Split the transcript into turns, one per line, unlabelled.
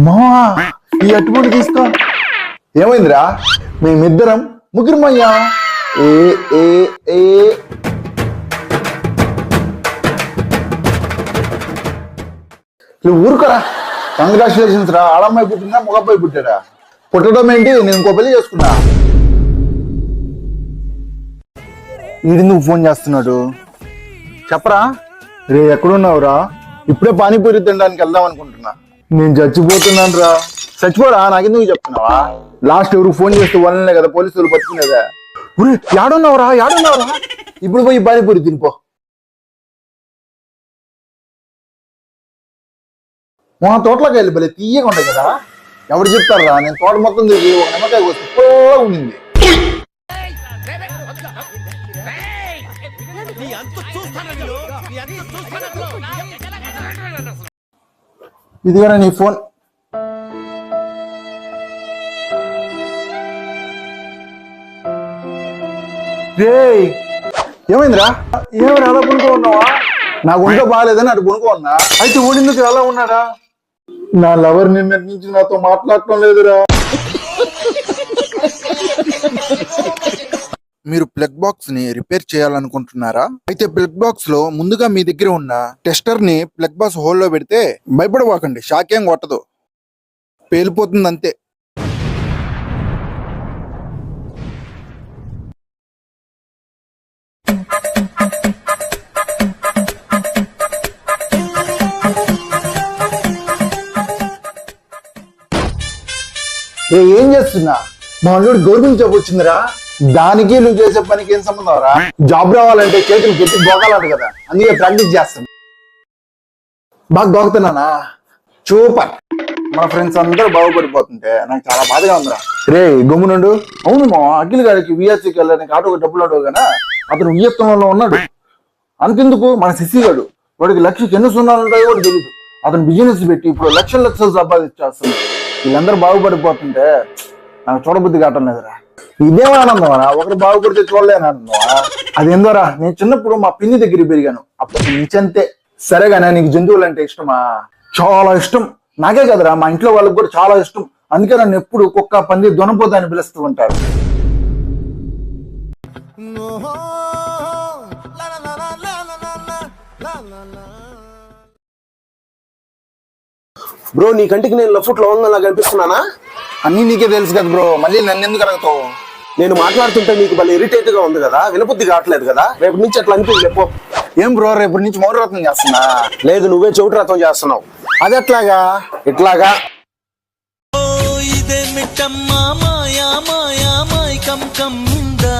మావా ఈ అట్టుబడి తీసుకో. ఏమైందిరా? మేమిద్దరం ముగ్గురమయ్యా. ఏ ఏ ఏ నువ్వు ఊరుకోరా. కంగ్రాచులేషన్స్ రా. ఆడమ్మాయి పుట్టిందా మగబ్బాయి పుట్టాడా? పుట్టడం ఏంటి, నేను ఇంకో పెళ్లి చేసుకున్నా. వీడి నువ్వు ఫోన్ చేస్తున్నాడు చెప్పరా. రే ఎక్కడున్నావురా? ఇప్పుడే పానీపూరి తినడానికి వెళ్దాం అనుకుంటున్నా. నేను చచ్చిపోతున్నాను రా. చచ్చిపోరా, నాకెందుకు చెప్తున్నావా? లాస్ట్ ఎవరు ఫోన్ చేస్తే వాళ్ళనే కదా పోలీసులు పట్టుకునేదా. ఊరి యాడున్నావురా యాడున్నావురా? ఇప్పుడు పోయి పానీపూరి తినిపో. మా తోటలోకి వెళ్ళి భలే తీయగా ఉంటాయి కదా. ఎవరు చెప్తారా? నేను తోట మొత్తం తిరిగి ఒక నిమ్మకాయ కోసి ఇప్పుడో ఉండింది. ఇదిగా నీ ఫోన్. ఏమైందిరా? ఏమైనా అలా కొనుక్కో ఉన్నావా? నాకు ఒంట్లో బాగాలేదని అటు కొనుక్కో ఉన్నా. అయితే ఊడిందుకు ఎలా ఉన్నాడా? నా లవర్ నిన్నటి నుంచి నాతో మాట్లాడటం లేదురా. మీరు ప్లగ్ బాక్స్ ని రిపేర్ చేయాలనుకుంటున్నారా? అయితే ప్లగ్ బాక్స్ లో ముందుగా మీ దగ్గర ఉన్న టెస్టర్ ని ప్లగ్ బాక్స్ హోల్ లో పెడితే భయపడవాకండి, షాక్ ఏం కొట్టదు, పేలిపోతుంది అంతే. ఏం చేస్తున్నా? మా అల్లుడు గవర్నమెంట్ జాబ్ వచ్చిందిరా. దానికి నువ్వు చేసే పనికి ఏం సంబంధం రా? జాబ్ రావాలంటే చేతులు గట్టి గోగాలంట కదా, అందుకే ప్రాక్టీస్ చేస్తాను. బాగా గోగుతున్నానా? సూపర్. మన ఫ్రెండ్స్ అందరూ బాగుపడిపోతుంటే నాకు చాలా బాధగా ఉందిరా. రే గమ్మునుండు. అవును మా అఖిల్ గారికి విఎస్సీకి వెళ్ళడానికి ఆటోకి డబ్బులు అడవు కదా, అతను విఎస్తంలో ఉన్నాడు. అంతెందుకు మన శశి గారు, వాడికి లక్షకి ఎన్ని సున్నాలు ఉంటాయో కూడా తెలియదు. అతను బిజినెస్ పెట్టి ఇప్పుడు లక్షలు లక్షలు సంపాదించేస్తుంది. వీళ్ళందరూ బాగుపడిపోతుంటే నాకు చూడబుద్ధి కావటం లేదురా. ఇదేమో ఆనందమరా, ఒకరు బాగుపడితే చూడలేని ఆనందమా? అదేందోరా, నేను చిన్నప్పుడు మా పిన్ని దగ్గర పెరిగాను, అప్పుడు ఇంచంతే. సరేగానే నీకు జంతువులు అంటే ఇష్టమా? చాలా ఇష్టం. నాకే కదరా, మా ఇంట్లో వాళ్ళకి కూడా చాలా ఇష్టం. అందుకే నన్ను ఎప్పుడు కుక్క పంది దొనపోతా అని పిలుస్తూ ఉంటారు.
బ్రో నీ కంటికి నేను లఫ్ట్ లవంగా కనిపిస్తున్నానా?
అన్ని నీకే తెలుసు కదా బ్రో, మళ్ళీ నన్ను ఎందుకు అడుగుతావు?
నేను మాట్లాడుతుంటే నీకు భలే ఇరిటేట్ గా ఉంది కదా, వినబుద్ధి కావట్లేదు కదా. రేపు నుంచి అట్లా అనిపించి చెప్పు.
ఏం బ్రో రేపటి నుంచి మౌనవ్రతం చేస్తున్నా?
లేదు, నువ్వే చెవిటి రథం చేస్తున్నావు.
అది ఎట్లాగా?
ఇట్లాగా.
ఇదే మిట్టమ్మా మాయా మాయా మాయకం కమ్దా